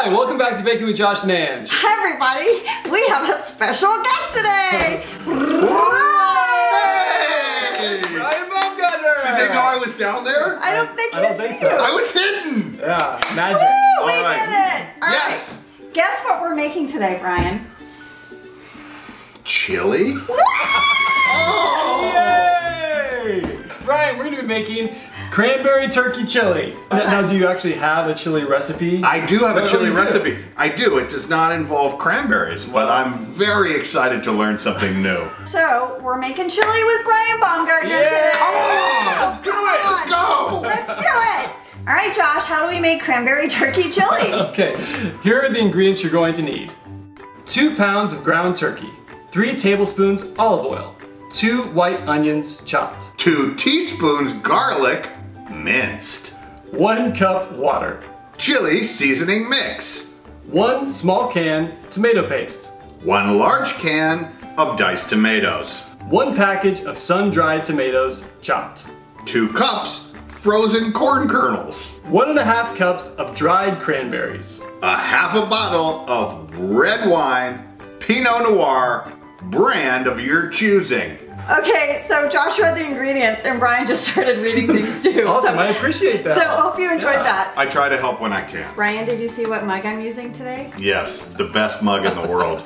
Hi, welcome back to Baking with Josh and Ange. Hi everybody, we have a special guest today. Hey! Brian Baumgartner. Did they know I was down there? I don't think so. I was hidden. Yeah, magic. Woo, we All right. did it. All Yes. right. Guess what we're making today, Brian? Chili? Yay! Brian, we're going to be making cranberry turkey chili. Now, do you actually have a chili recipe? I do have a chili you do? recipe. I do. It does not involve cranberries, but I'm very excited to learn something new. So, we're making chili with Brian Baumgartner today. Come on! Let's do it! Let's go! Let's do it. All right, Josh, how do we make cranberry turkey chili? Okay, here are the ingredients you're going to need. 2 pounds of ground turkey, 3 tablespoons olive oil, 2 white onions chopped, 2 teaspoons garlic minced, 1 cup water, chili seasoning mix, 1 small can tomato paste, 1 large can of diced tomatoes, 1 package of sun-dried tomatoes chopped, 2 cups frozen corn kernels, 1.5 cups of dried cranberries, a half a bottle of red wine, Pinot Noir, brand of your choosing. Okay, so Josh read the ingredients and Brian just started reading these too. Awesome, So, I appreciate that. so hope you enjoyed that. I try to help when I can. Brian, did you see what mug I'm using today? Yes, the best mug in the world.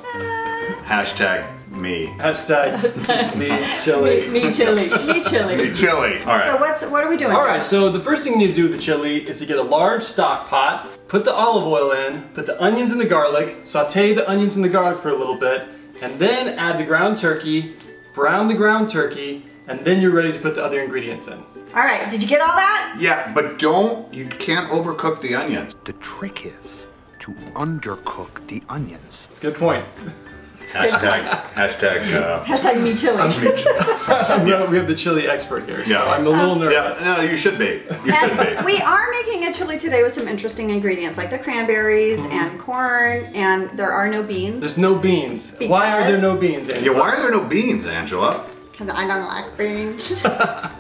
Hashtag me. Hashtag me chili. Me chili. Me chili. Me chili. All right. So what are we doing? All right, so the first thing you need to do with the chili is to get a large stock pot, put the olive oil in, put the onions and the garlic, saute the onions and the garlic for a little bit, and then add the ground turkey, brown the ground turkey, and then you're ready to put the other ingredients in. All right, did you get all that? Yeah, but you can't overcook the onions. The trick is to undercook the onions. Good point. Hashtag Hashtag me chili. We have the chili expert here, so Yeah. I'm a little nervous. Yeah, no, you should be. You should be. We are making a chili today with some interesting ingredients like the cranberries and corn, and there are no beans. There's no beans. Why are there no beans, Angela? Yeah, why are there no beans, Angela? Because I don't like beans. I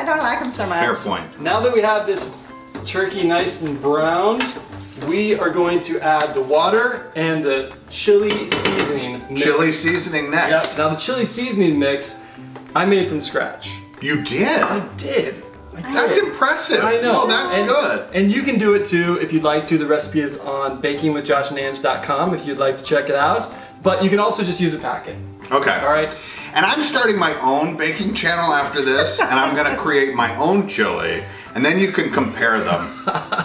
don't like them so much. Fair point. Now that we have this turkey nice and browned, we are going to add the water and the chili seasoning mix. Chili seasoning next. Yep. Now the chili seasoning mix, I made from scratch. You did? I did. That's impressive. I know. Oh, that's good. And you can do it too if you'd like to. The recipe is on bakingwithjoshandange.com if you'd like to check it out. But you can also just use a packet. Okay. All right. And I'm starting my own baking channel after this, and I'm gonna create my own chili, and then you can compare them,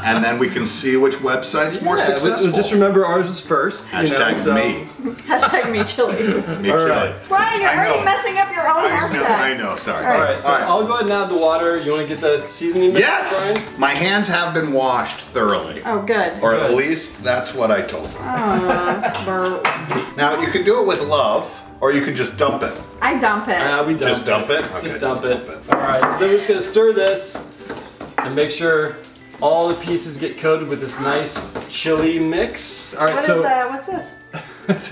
and then we can see which website's more successful. Just remember ours was first. Hashtag me. Hashtag me chili. Me All chili. right. Brian, you're I already know. messing up your own hashtag. I know, sorry. All right, so I'll go ahead and add the water. You want to get the seasoning mix, Yes! Brian? My hands have been washed thoroughly. Oh, good. Or at Good. least that's what I told them. Burp. Now you can do it with love, or you can just dump it. I dump it. We dump Just dump it? Okay, Just just dump dump it. it. All right, so then we're just gonna stir this and make sure all the pieces get coated with this nice chili mix. All right, What's this?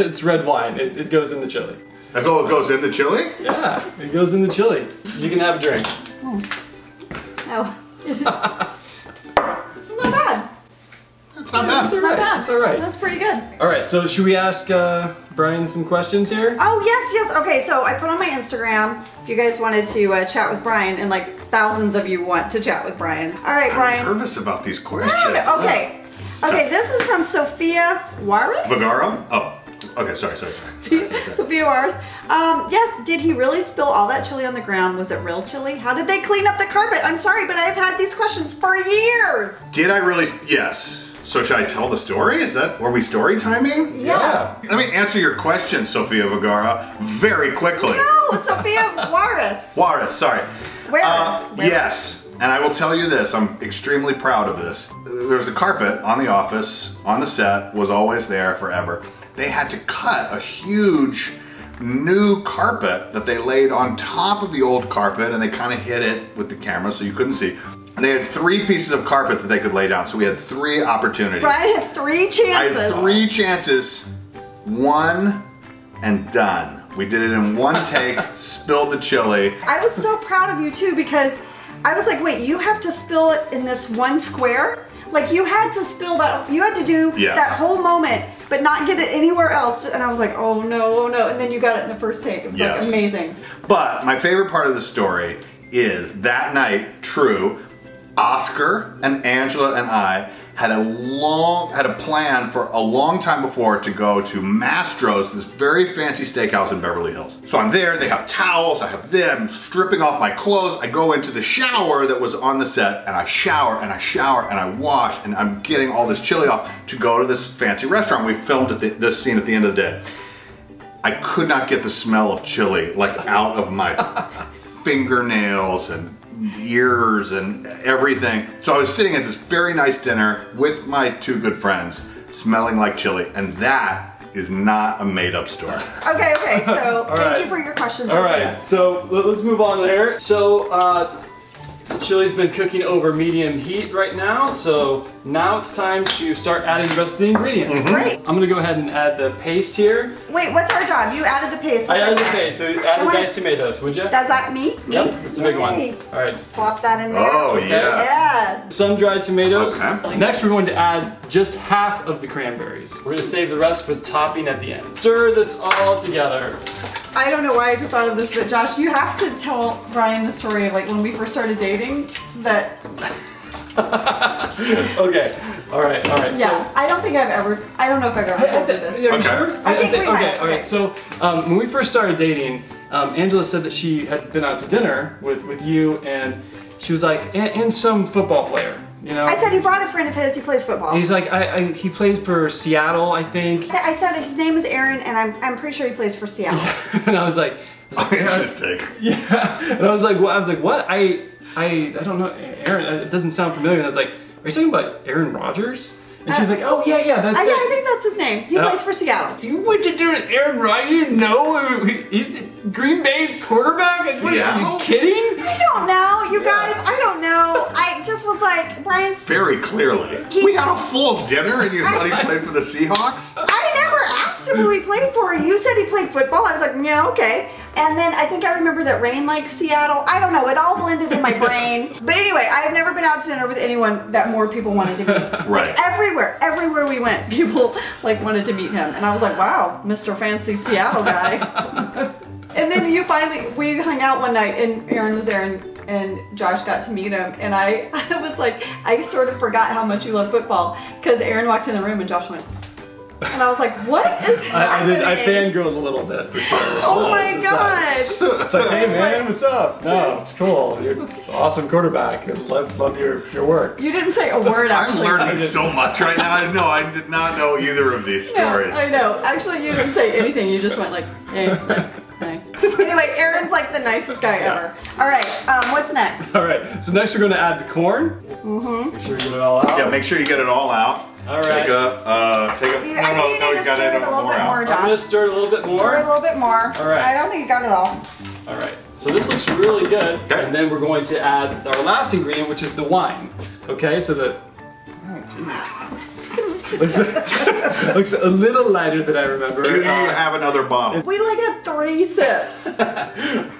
it's red wine. It goes in the chili. It goes in the chili? Yeah, it goes in the chili. You can have a drink. Oh. It's not bad. It's not bad. It's not bad. It's all right. That's pretty good. All right, so should we ask Brian some questions here? Oh, yes. Okay, so I put on my Instagram if you guys wanted to chat with Brian, and like thousands of you want to chat with Brian. All right, Brian. I'm nervous about these questions. Okay. Okay, this is from Sophia Juarez. Vagaro? Oh, okay, sorry. Sophia Juarez. Yes, did he really spill all that chili on the ground? Was it real chili? How did they clean up the carpet? I'm sorry, but I've had these questions for years. Did I really? Yes. So should I tell the story? Were we story timing? Yeah. Let me answer your question, Sophia Vergara, very quickly. No, it's Sophia Juarez. Juarez, sorry. Juarez. Yes, and I will tell you this, I'm extremely proud of this. There's the carpet on the office, on the set, was always there forever. They had to cut a huge new carpet that they laid on top of the old carpet, and they kind of hid it with the camera so you couldn't see. And they had 3 pieces of carpet that they could lay down, so we had 3 opportunities. Brian had 3 chances. I had 3 chances, 1 and done. We did it in 1 take, spilled the chili. I was so proud of you too, because I was like, wait, you have to spill it in this 1 square? Like you had to spill that, you had to do that whole moment, but not get it anywhere else. And I was like, oh no, oh no. And then you got it in the first take. It was like amazing. But my favorite part of the story is that night, true, Oscar and Angela and I had a plan for a long time before to go to Mastro's, this very fancy steakhouse in Beverly Hills. So I'm there, they have towels, I have them, stripping off my clothes. I go into the shower that was on the set and I shower and I shower and I wash and I'm getting all this chili off to go to this fancy restaurant. We filmed this scene at the end of the day. I could not get the smell of chili like out of my fingernails and ears and everything. So I was sitting at this very nice dinner with my two good friends, smelling like chili, and that is not a made-up story. Okay, so thank you for your questions. All right, so let's move on there. So the chili's been cooking over medium heat right now, so now it's time to start adding the rest of the ingredients. Great. I'm gonna go ahead and add the paste here. Wait, what's our job? You added the paste. I added the paste, so add the diced tomatoes, would you? Does that me? Yep, it's a big one. All right. Plop that in there. Oh, okay. Yes. Sun-dried tomatoes. Okay. Next, we're going to add just half of the cranberries. We're gonna save the rest for the topping at the end. Stir this all together. I don't know why I just thought of this, but Josh, you have to tell Brian the story of like when we first started dating that. Okay, all right. Yeah, so, I don't know if I've ever told you this. Are you sure? I think we might. Okay, so when we first started dating, Angela said that she had been out to dinner with you and she was like, and some football player. You know? I said he brought a friend of his, he plays football. And he's like, he plays for Seattle, I think. I said his name is Aaron, and I'm pretty sure he plays for Seattle. Yeah. And I was like, interesting. Yeah. And I was like, what? I don't know, Aaron. It doesn't sound familiar. And I was like, are you talking about Aaron Rodgers? And she's like, oh yeah, that's it. I think that's his name. He plays for Seattle. You went to do with Aaron Rodgers? You know, he's Green Bay's quarterback? What, are you kidding? I don't know, you guys. I don't know. I just was like, Brian's... Very clearly. We had a full dinner and you thought he played for the Seahawks? I never asked him who he played for. You said he played football. I was like, yeah, okay. And then I think I remember that Rain likes Seattle. I don't know, it all blended in my brain. But anyway, I have never been out to dinner with anyone that more people wanted to meet. Right. Like everywhere we went, people like wanted to meet him. And I was like, wow, Mr. Fancy Seattle guy. And then we hung out one night and Aaron was there and Josh got to meet him. And I was like, I sort of forgot how much you love football because Aaron walked in the room and Josh went, and I was like, what is happening? I fangirled a little bit, for sure. Oh my God. It's like, hey man, what's up? No, it's cool. You're an awesome quarterback. I love your work. You didn't say a word, actually. I'm learning so much right now. I did not know either of these stories. I know. Actually, you didn't say anything. You just went like, hey, hey. Anyway, Aaron's like the nicest guy ever. All right, what's next? All right, so next we're going to add the corn. Make sure you get it all out. Yeah, make sure you get it all out. All right. Take a, you got it a little bit more, Josh. I'm going to stir it a little bit more. Stir it a little bit more. All right. I don't think you got it all. All right. So this looks really good. Okay. And then we're going to add our last ingredient, which is the wine. Okay, so the... Oh, jeez. looks a little lighter than I remember. Do you have another bottle? We like had 3 sips. All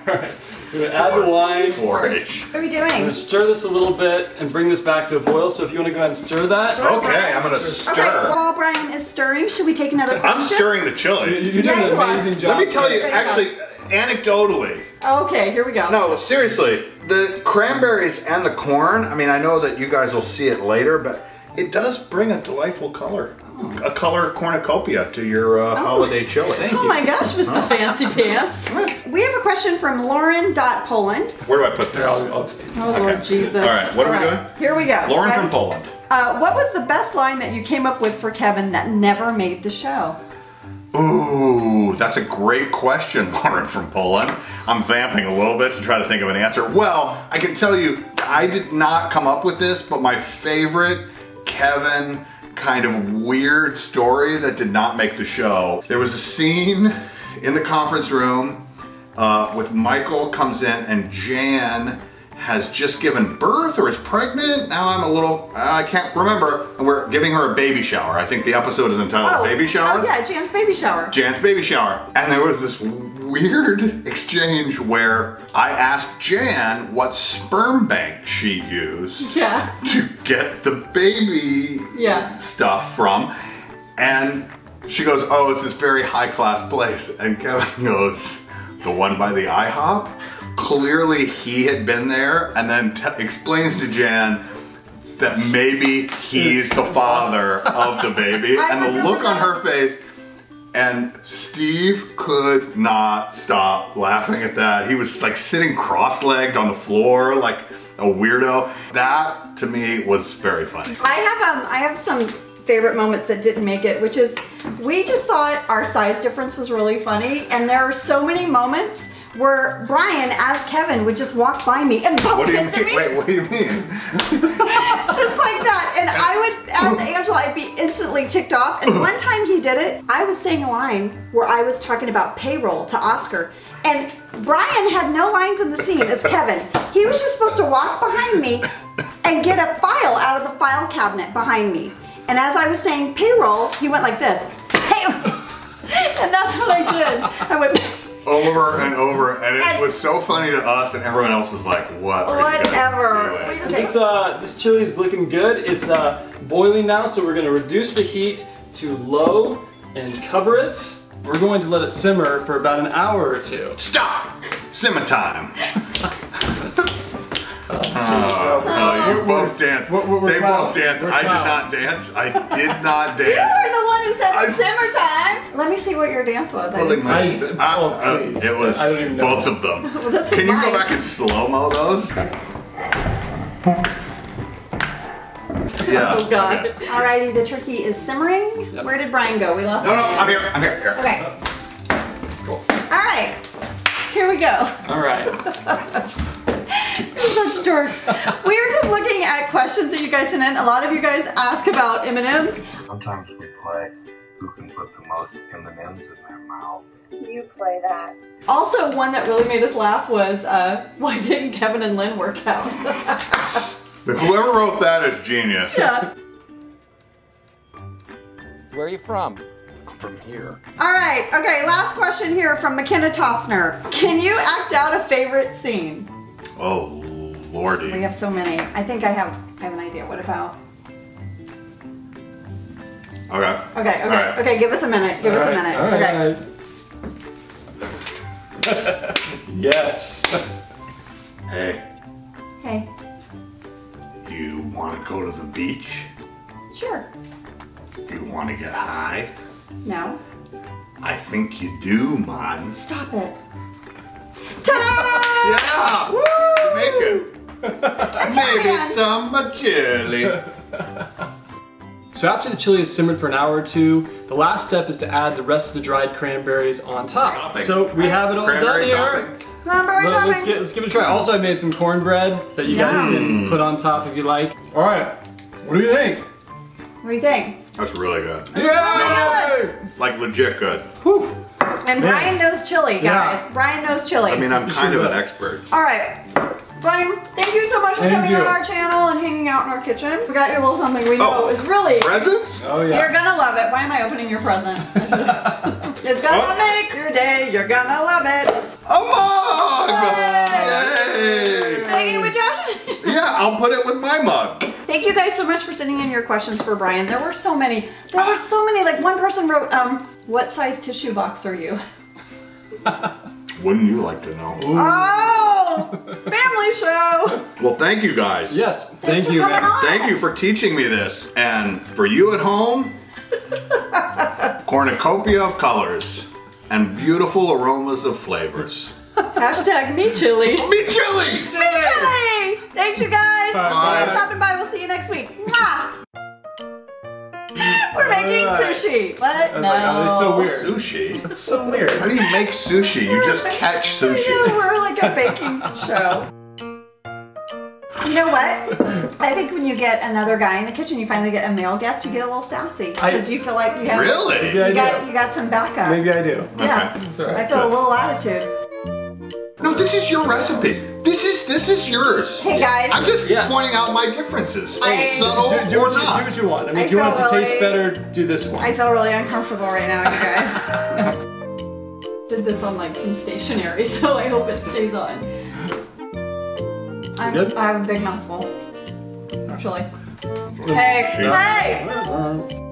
right. So we're going to add the wine. What are we I'm doing? going to stir this a little bit and bring this back to a boil. So if you want to go ahead and stir that. Okay, I'm going to stir. Okay, while Brian is stirring, should we take another question? I'm stirring the chili. You're doing an amazing job. Let me tell you, actually, anecdotally. Okay, here we go. No, seriously, the cranberries and the corn, I mean, I know that you guys will see it later, but it does bring a delightful color. A color cornucopia to your holiday chili. Oh my gosh, Mr. Fancy Pants. We have a question from Lauren.Poland. Where do I put this? Oh Lord Jesus. All right, what are we doing? Here we go. Lauren from Poland. What was the best line that you came up with for Kevin that never made the show? Ooh, that's a great question, Lauren from Poland. I'm vamping a little bit to try to think of an answer. Well, I can tell you, I did not come up with this, but my favorite Kevin kind of weird story that did not make the show. There was a scene in the conference room with Michael comes in and Jan has just given birth or is pregnant. Now I'm a little, I can't remember. And we're giving her a baby shower. I think the episode is entitled Baby Shower. Oh yeah, Jan's baby shower. Jan's baby shower. And there was this weird exchange where I asked Jan what sperm bank she used to get the baby stuff from. And she goes, oh, it's this very high class place. And Kevin goes, the one by the IHOP? Clearly he had been there and then explains to Jan that maybe he's the father of the baby. And the look on her face, and Steve could not stop laughing at that. He was like sitting cross-legged on the floor like a weirdo. That to me was very funny. I have some favorite moments that didn't make it, which is we just thought our size difference was really funny, and there are so many moments where Brian, as Kevin, would just walk by me and bump into me. Wait, what do you mean? Just like that. And I would, as Angela, I'd be instantly ticked off. And one time he did it, I was saying a line where I was talking about payroll to Oscar. And Brian had no lines in the scene as Kevin. He was just supposed to walk behind me and get a file out of the file cabinet behind me. And as I was saying payroll, he went like this. And that's what I did. I went over and over, and it was so funny to us, and everyone else was like, what are you guys doing? This chili is looking good. It's boiling now, so we're gonna reduce the heat to low and cover it. We're going to let it simmer for about an hour or two. Stop! Simmer time. You both danced. They both danced. I did not dance. I did not dance. You were the one who said simmer time. Let me see what your dance was. It was both of them. Well, can you go back and slow-mo those? Yeah. Oh God. Okay. Alrighty, the turkey is simmering. Yep. Where did Brian go? We lost him. No, I'm here. Okay. Cool. Alright. Here we go. Alright. You're such dorks. We were just looking at questions that you guys sent in. A lot of you guys ask about M&Ms. Sometimes we play who can put the most M&Ms in their mouth. You play that. Also, one that really made us laugh was, why didn't Kevin and Lynn work out? Whoever wrote that is genius. Yeah. Where are you from? I'm from here. All right, okay, last question here from McKenna Tossner. Can you act out a favorite scene? Oh, lordy. We have so many. I think I have an idea. What about? Okay, give us a minute. Give us a minute. Okay. Yes. Hey. Hey. Do you want to go to the beach? Sure. Do you want to get high? No. I think you do, man. Stop it. Ta-da! Yeah! Woo! Jamaican. Maybe some chili. So after the chili is simmered for an hour or two, the last step is to add the rest of the dried cranberries on top. Topping. So we have it all done here. Let's give it a try. Also, I made some cornbread that you guys can put on top if you like. All right, what do you think? What do you think? That's really good. Yeah! Like legit good. Whew. And Brian knows chili, guys. Yeah. Brian knows chili. I mean, I'm kind of an expert. All right. Brian, thank you so much for coming on our channel and hanging out in our kitchen. We got you a little something we know is really... Presents? Oh, yeah. You're gonna love it. Why am I opening your present? It's gonna make your day. You're gonna love it. A mug! Yay! Thank you, Josh. Yeah, I'll put it with my mug. Thank you guys so much for sending in your questions for Brian. There were so many. Like one person wrote, what size tissue box are you? Wouldn't you like to know? Oh, family show. Well, thank you guys. Yes, thank you, man. Thank you for teaching me this. And for you at home, cornucopia of colors and beautiful aromas of flavors. Hashtag me chili. Me chili! Me chili! Thanks, you guys. Bye. Thanks for stopping by. We'll see you next week. Mwah. We're making sushi. What? No. It's so weird. Sushi? It's so weird. How do you make sushi? You just catch sushi. Yeah, we're like a baking show. You know what? I think when you get another guy in the kitchen, you finally get a male guest, you get a little sassy. Because you feel like you have... Really? You got some backup. Maybe I do. Yeah. Okay. I feel a little attitude. No, this is your recipe. This is yours. Hey guys. I'm just Yeah. pointing out my differences. Subtle Do or what not. you want. I mean, I if you want it to feel taste really- better, do this one. I feel really uncomfortable right now, you guys. Did this on like some stationery, so I hope it stays on. Good? I have a big mouthful. Actually. Hey! Hey!